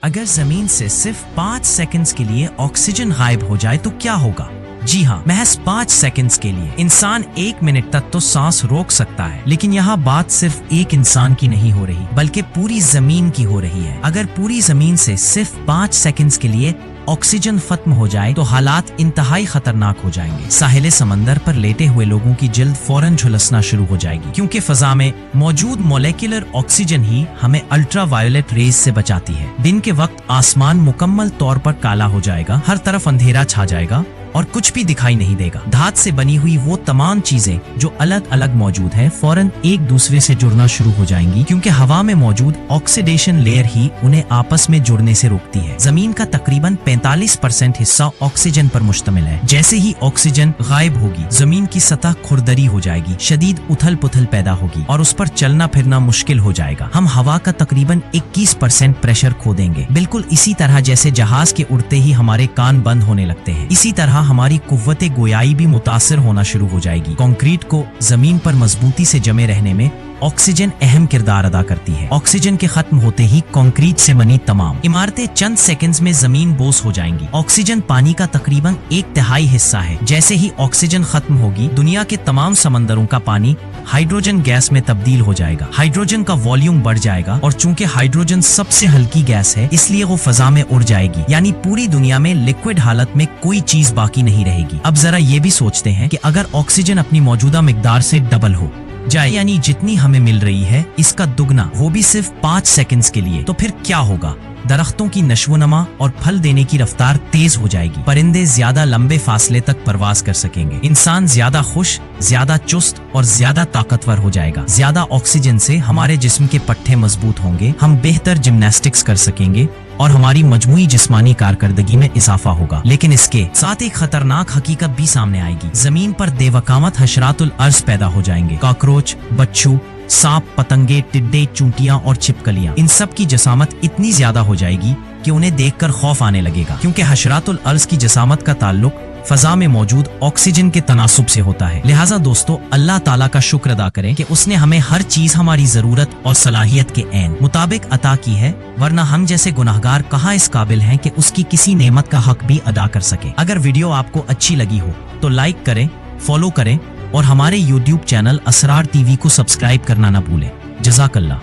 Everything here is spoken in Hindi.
अगर जमीन से सिर्फ 5 सेकंड्स के लिए ऑक्सीजन गायब हो जाए तो क्या होगा? जी हाँ, महज 5 सेकंड्स के लिए। इंसान 1 मिनट तक तो सांस रोक सकता है, लेकिन यहाँ बात सिर्फ एक इंसान की नहीं हो रही, बल्कि पूरी जमीन की हो रही है। अगर पूरी जमीन से सिर्फ 5 सेकंड्स के लिए ऑक्सीजन खत्म हो जाए तो हालात इंतहाई खतरनाक हो जाएंगे। साहिल समंदर पर लेटे हुए लोगों की जल्द फौरन झुलसना शुरू हो जाएगी, क्योंकि फजा में मौजूद मॉलिक्यूलर ऑक्सीजन ही हमें अल्ट्रावायोलेट रेज से बचाती है। दिन के वक्त आसमान मुकम्मल तौर पर काला हो जाएगा, हर तरफ अंधेरा छा जाएगा और कुछ भी दिखाई नहीं देगा। धात से बनी हुई वो तमाम चीजें जो अलग अलग मौजूद है फौरन एक दूसरे से जुड़ना शुरू हो जाएंगी, क्योंकि हवा में मौजूद ऑक्सीडेशन लेयर ही उन्हें आपस में जुड़ने से रोकती है। जमीन का तकरीबन 45% हिस्सा ऑक्सीजन पर मुश्तमिल है। जैसे ही ऑक्सीजन गायब होगी, जमीन की सतह खुरदरी हो जाएगी, शदीद उथल पुथल पैदा होगी और उस पर चलना फिरना मुश्किल हो जाएगा। हम हवा का तकरीबन 21% प्रेशर खो देंगे, बिल्कुल इसी तरह जैसे जहाज के उड़ते ही हमारे कान बंद होने लगते हैं। इसी तरह हमारी कुव्वते गोयाई भी मुतासिर होना शुरू हो जाएगी। कंक्रीट को जमीन पर मजबूती से जमे रहने में ऑक्सीजन अहम किरदार अदा करती है। ऑक्सीजन के खत्म होते ही कंक्रीट से बनी तमाम इमारतें चंद सेकंड्स में जमीन बोस हो जाएंगी। ऑक्सीजन पानी का तकरीबन 1/3 हिस्सा है। जैसे ही ऑक्सीजन खत्म होगी, दुनिया के तमाम समंदरों का पानी हाइड्रोजन गैस में तब्दील हो जाएगा। हाइड्रोजन का वॉल्यूम बढ़ जाएगा और चूंकि हाइड्रोजन सबसे हल्की गैस है, इसलिए वो फजा में उड़ जाएगी, यानी पूरी दुनिया में लिक्विड हालत में कोई चीज बाकी नहीं रहेगी। अब जरा ये भी सोचते हैं कि अगर ऑक्सीजन अपनी मौजूदा मिकदार से डबल हो जाए, यानी जितनी हमें मिल रही है इसका दुगना, वो भी सिर्फ 5 सेकंड्स के लिए, तो फिर क्या होगा? दरख्तों की नश्वनमा और फल देने की रफ्तार तेज हो जाएगी। परिंदे ज्यादा लंबे फासले तक परवाज कर सकेंगे। इंसान ज्यादा खुश, ज्यादा चुस्त और ज्यादा ताकतवर हो जाएगा। ज्यादा ऑक्सीजन से हमारे जिस्म के पट्टे मजबूत होंगे, हम बेहतर जिम्नास्टिक्स कर सकेंगे और हमारी मजमूई जिस्मानी कारकर्दगी में इजाफा होगा। लेकिन इसके साथ एक खतरनाक हकीकत भी सामने आएगी। जमीन पर बेवकामत हशरातुल अर्ज पैदा हो जाएंगे। कॉकरोच, बच्चू, सांप, पतंगे, टिड्डे, चूंटियां और छिपकलियां, इन सब की जसामत इतनी ज्यादा हो जाएगी कि उन्हें देखकर खौफ आने लगेगा, क्योंकि हशरातुल अर्ज की जसामत का ताल्लुक फजा में मौजूद ऑक्सीजन के तनासुब से होता है। लिहाजा दोस्तों, अल्लाह ताला का शुक्र अदा करें कि उसने हमें हर चीज हमारी जरूरत और सलाहियत के ऐन मुताबिक अता की है, वरना हम जैसे गुनाहगार कहाँ इस काबिल हैं कि उसकी किसी नेमत का हक भी अदा कर सके। अगर वीडियो आपको अच्छी लगी हो तो लाइक करें, फॉलो करें और हमारे YouTube चैनल असरार टीवी को सब्सक्राइब करना न भूलें। जज़ाकल्लाह।